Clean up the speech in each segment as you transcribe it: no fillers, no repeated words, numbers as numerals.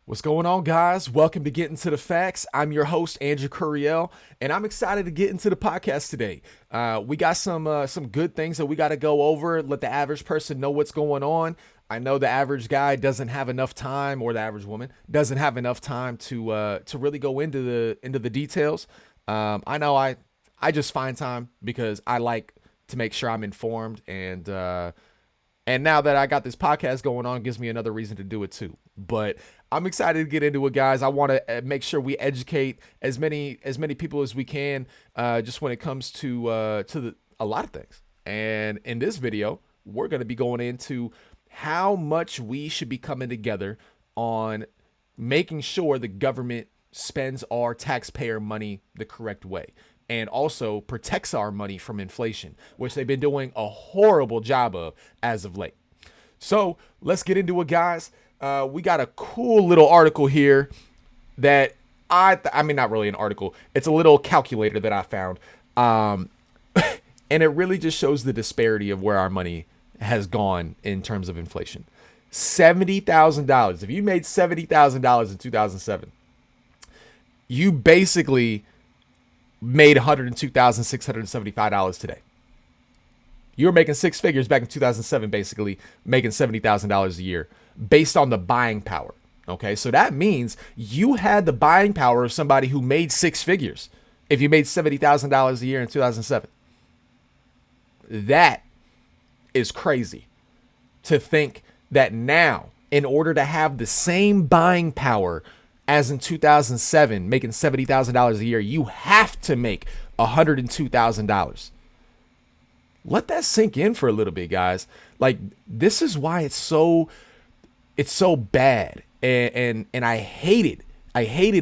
What's going on, guys? Welcome to Gettin to the Facts. I'm your host, Andrew Curiel, and I'm excited to get into the podcast today. We got some good things that we got to go over. Let the average person know what's going on. I know the average guy doesn't have enough time, or the average woman doesn't have enough time to really go into the details. I know I just find time because I like to make sure I'm informed, and now that I got this podcast going on, it gives me another reason to do it too. But I'm excited to get into it, guys. I want to make sure we educate as many people as we can, just when it comes to a lot of things. And in this video, we're going to be going into how much we should be coming together on making sure the government spends our taxpayer money the correct way, and also protects our money from inflation, which they've been doing a horrible job of as of late. So let's get into it, guys. We got a cool little article here that I mean, not really an article. It's a little calculator that I found. And it really just shows the disparity of where our money has gone in terms of inflation. $70,000. If you made $70,000 in 2007, you basically made $102,675 today. You were making six figures back in 2007, basically making $70,000 a year based on the buying power. Okay, so that means you had the buying power of somebody who made six figures if you made $70,000 a year in 2007. That is crazy to think that now, in order to have the same buying power as in 2007, making $70,000 a year, you have to make $102,000. Let that sink in for a little bit, guys. Like, this is why it's so bad. And I hated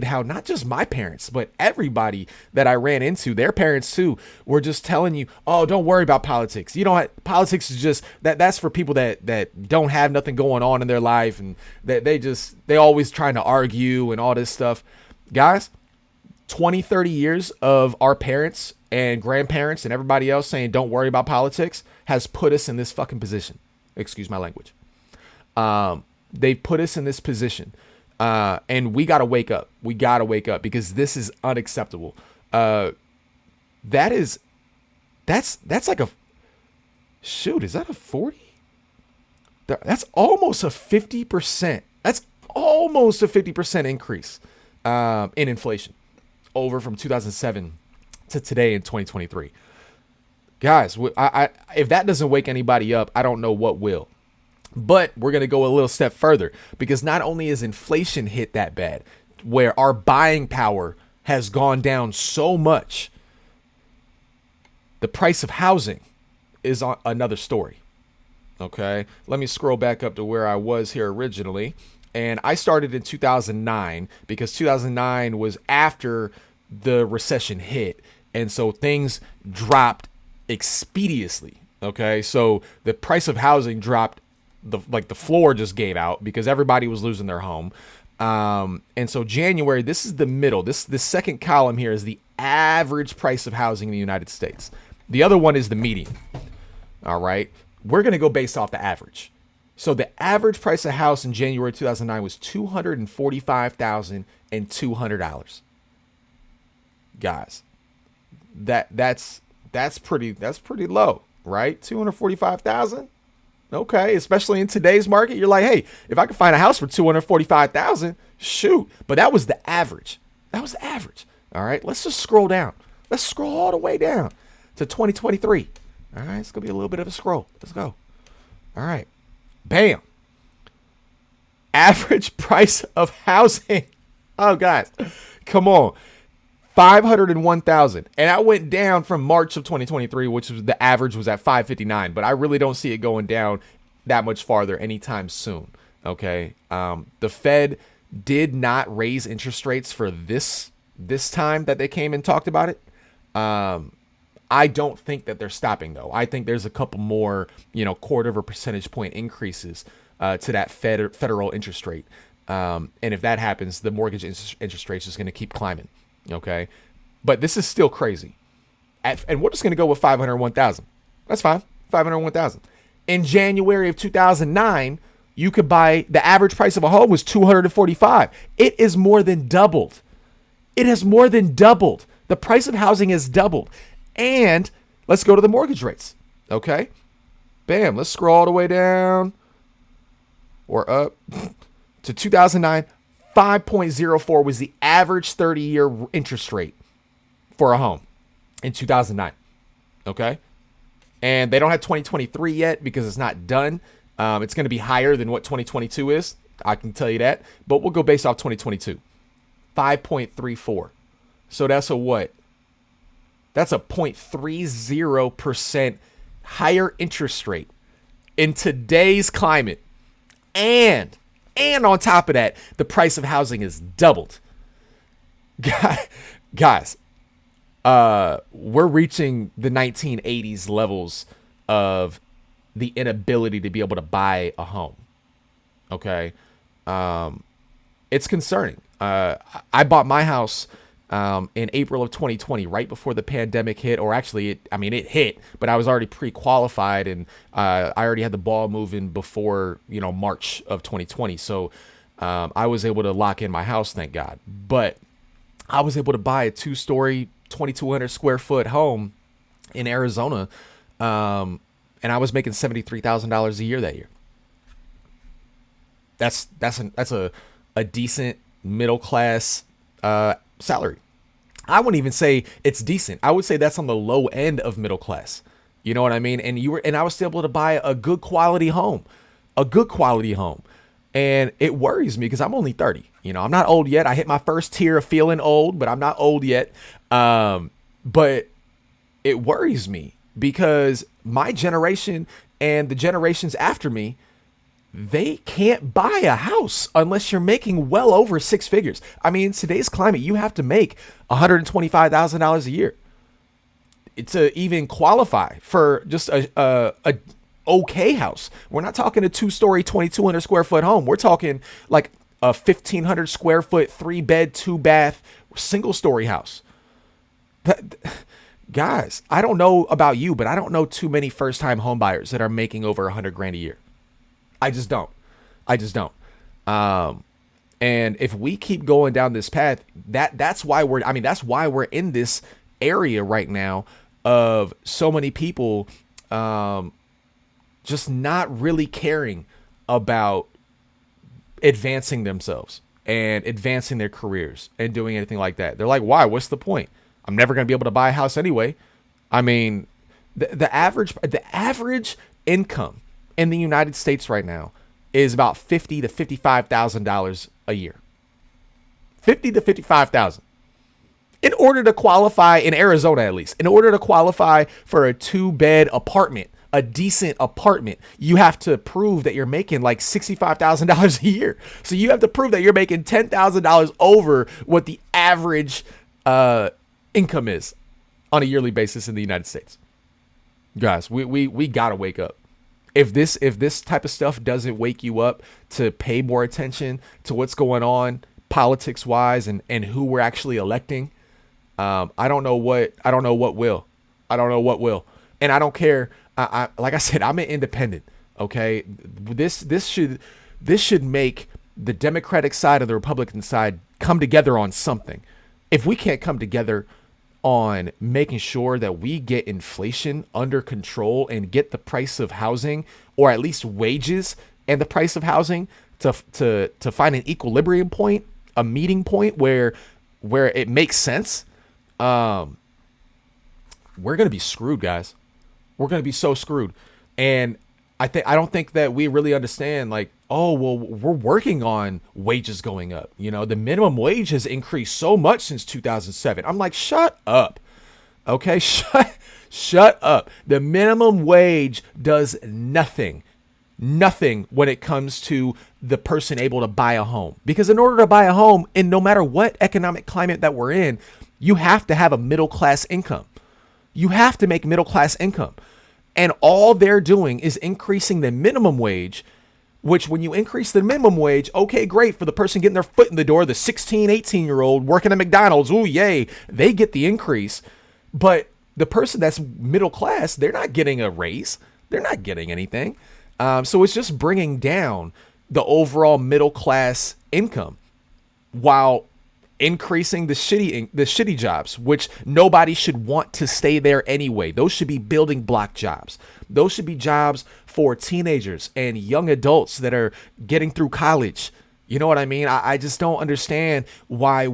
how not just my parents, but everybody that I ran into, their parents too, were just telling you, oh, don't worry about politics. You don't politics is just that's for people that don't have nothing going on in their life, and that they always trying to argue and all this stuff. Guys, 20, 30 years of our parents and grandparents and everybody else saying don't worry about politics has put us in this fucking position. Excuse my language. They've put us in this position. And we got to wake up. We got to wake up because this is unacceptable. That's like a shoot. Is that a 40? That's almost a 50%. That's almost a 50% increase in inflation over from 2007 to today in 2023. Guys, if that doesn't wake anybody up, I don't know what will. But we're going to go a little step further, because not only is inflation hit that bad, where our buying power has gone down so much, the price of housing is another story. Okay, let me scroll back up to where I was here originally. And I started in 2009 because 2009 was after the recession hit. And so things dropped expeditiously. Okay, so the price of housing dropped. The floor just gave out because everybody was losing their home. And so January, this is the middle. This second column here is the average price of housing in the United States. The other one is the median. All right. We're going to go based off the average. So the average price of house in January 2009 was $245,200. Guys, that's pretty low, right? 245,000. Okay, especially in today's market, you're like, hey, if I could find a house for $245,000, shoot. But that was the average. That was the average. All right, let's just scroll down. Let's scroll all the way down to 2023. All right, it's gonna be a little bit of a scroll. Let's go. All right, bam. Average price of housing. Oh, guys, come on. 501,000, and I went down from March of 2023, which was the average was at 559, but I really don't see it going down that much farther anytime soon. Okay, the Fed did not raise interest rates for this time that they came and talked about it. I don't think that they're stopping though. I think there's a couple more, quarter of a percentage point increases to that federal interest rate, and if that happens, the mortgage interest rate is going to keep climbing. Okay, but this is still crazy. And we're just going to go with 501,000. That's fine. 501,000. In January of 2009, you could buy, the average price of a home was 245. It is more than doubled. It has more than doubled. The price of housing has doubled. And let's go to the mortgage rates. Okay. Bam. Let's scroll all the way down or up to 2009. 5.04 was the average 30-year interest rate for a home in 2009. Okay. And they don't have 2023 yet because it's not done. It's going to be higher than what 2022 is. I can tell you that. But we'll go based off 2022. 5.34. So that's a what? That's a 0.30% higher interest rate in today's climate. And on top of that, the price of housing is doubled. Guys, we're reaching the 1980s levels of the inability to be able to buy a home. Okay. It's concerning. I bought my house in April of 2020, right before the pandemic hit, or actually, it hit, but I was already pre-qualified and I already had the ball moving before, March of 2020. So I was able to lock in my house, thank God. But I was able to buy a 2-story, 2,200 square foot home in Arizona, and I was making $73,000 a year that year. That's a decent middle class salary. I wouldn't even say it's decent. I would say that's on the low end of middle class. You know what I mean? And I was still able to buy a good quality home, And it worries me because I'm only 30. I'm not old yet. I hit my first tier of feeling old, but I'm not old yet. But it worries me because my generation and the generations after me, they can't buy a house unless you're making well over 6 figures. In today's climate, you have to make $125,000 a year to even qualify for just a okay house. We're not talking a 2-story, 2,200 square foot home. We're talking like a 1,500 square foot, 3-bed, 2-bath, single-story house. Guys, I don't know about you, but I don't know too many first-time home buyers that are making over $100,000 a year. I just don't. And if we keep going down this path, that's why we're in this area right now of so many people just not really caring about advancing themselves and advancing their careers and doing anything like that. They're like, why? What's the point? I'm never going to be able to buy a house anyway. The average income in the United States right now is about $50,000 to $55,000 a year. $50,000 to $55,000. In order to qualify in Arizona, at least, in order to qualify for a 2-bed apartment, a decent apartment, you have to prove that you're making like $65,000 a year. So you have to prove that you're making $10,000 over what the average income is on a yearly basis in the United States. Guys, we gotta wake up. If this type of stuff doesn't wake you up to pay more attention to what's going on politics wise and who we're actually electing, I don't know what will. And I don't care. I like I said, I'm an independent. Okay. This should make the Democratic side or the Republican side come together on something. If we can't come together on making sure that we get inflation under control and get the price of housing, or at least wages and the price of housing to find an equilibrium point, a meeting point where it makes sense, we're going to be screwed, guys. We're going to be so screwed. And I don't think that we really understand, like, oh, well, we're working on wages going up. The minimum wage has increased so much since 2007. I'm like, shut up. Okay, shut up. The minimum wage does nothing when it comes to the person able to buy a home. Because in order to buy a home, and no matter what economic climate that we're in, you have to have a middle class income. You have to make middle class income. And all they're doing is increasing the minimum wage, which when you increase the minimum wage, okay, great for the person getting their foot in the door, the 16, 18-year-old working at McDonald's, ooh, yay, they get the increase. But the person that's middle class, they're not getting a raise. They're not getting anything. So it's just bringing down the overall middle class income while increasing the shitty jobs, which nobody should want to stay there anyway. Those should be building block jobs. Those should be jobs for teenagers and young adults that are getting through college. You know what I mean? I just don't understand why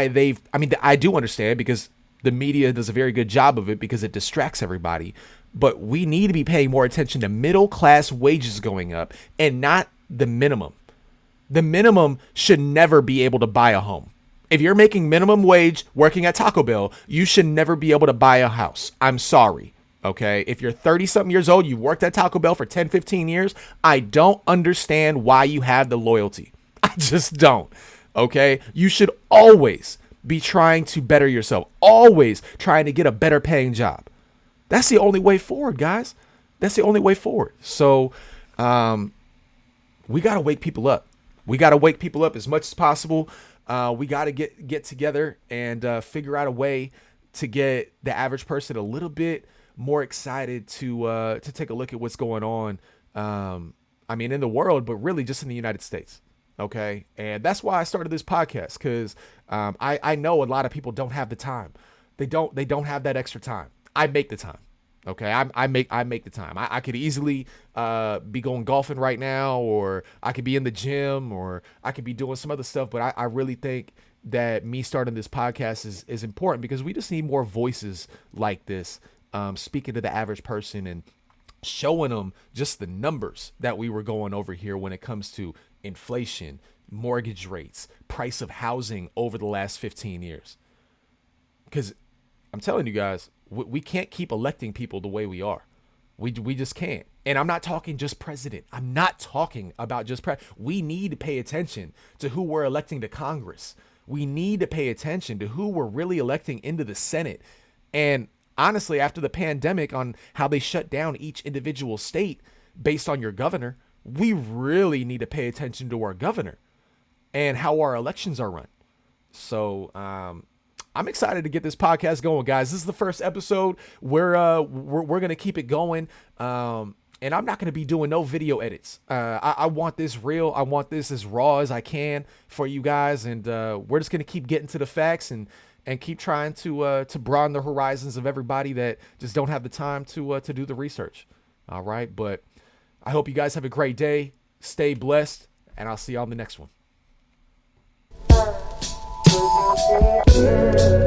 they've. I mean, I do understand because the media does a very good job of it because it distracts everybody. But we need to be paying more attention to middle class wages going up and not the minimum. The minimum should never be able to buy a home. If you're making minimum wage working at Taco Bell, you should never be able to buy a house. I'm sorry. Okay. If you're 30 something years old, you worked at Taco Bell for 10, 15 years. I don't understand why you have the loyalty. I just don't. Okay. You should always be trying to better yourself, always trying to get a better paying job. That's the only way forward, guys. That's the only way forward. So, we got to wake people up. We got to wake people up as much as possible. We got to get together and figure out a way to get the average person a little bit more excited to take a look at what's going on. I mean, in the world, but really just in the United States. Okay. And that's why I started this podcast, because I know a lot of people don't have the time. They don't have that extra time. I make the time. Okay, I make the time. I could easily be going golfing right now, or I could be in the gym, or I could be doing some other stuff. But I really think that me starting this podcast is important, because we just need more voices like this, speaking to the average person and showing them just the numbers that we were going over here when it comes to inflation, mortgage rates, price of housing over the last 15 years. Because I'm telling you guys, we can't keep electing people the way we are. We just can't. And I'm not talking just president. I'm not talking about just we need to pay attention to who we're electing to Congress. We need to pay attention to who we're really electing into the Senate. And honestly, after the pandemic, on how they shut down each individual state based on your governor, we really need to pay attention to our governor and how our elections are run. So, I'm excited to get this podcast going, guys. This is the first episode. We're gonna keep it going, and I'm not gonna be doing no video edits. I want this real. I want this as raw as I can for you guys, and we're just gonna keep getting to the facts and keep trying to broaden the horizons of everybody that just don't have the time to do the research. All right, but I hope you guys have a great day. Stay blessed, and I'll see you on the next one. Yeah.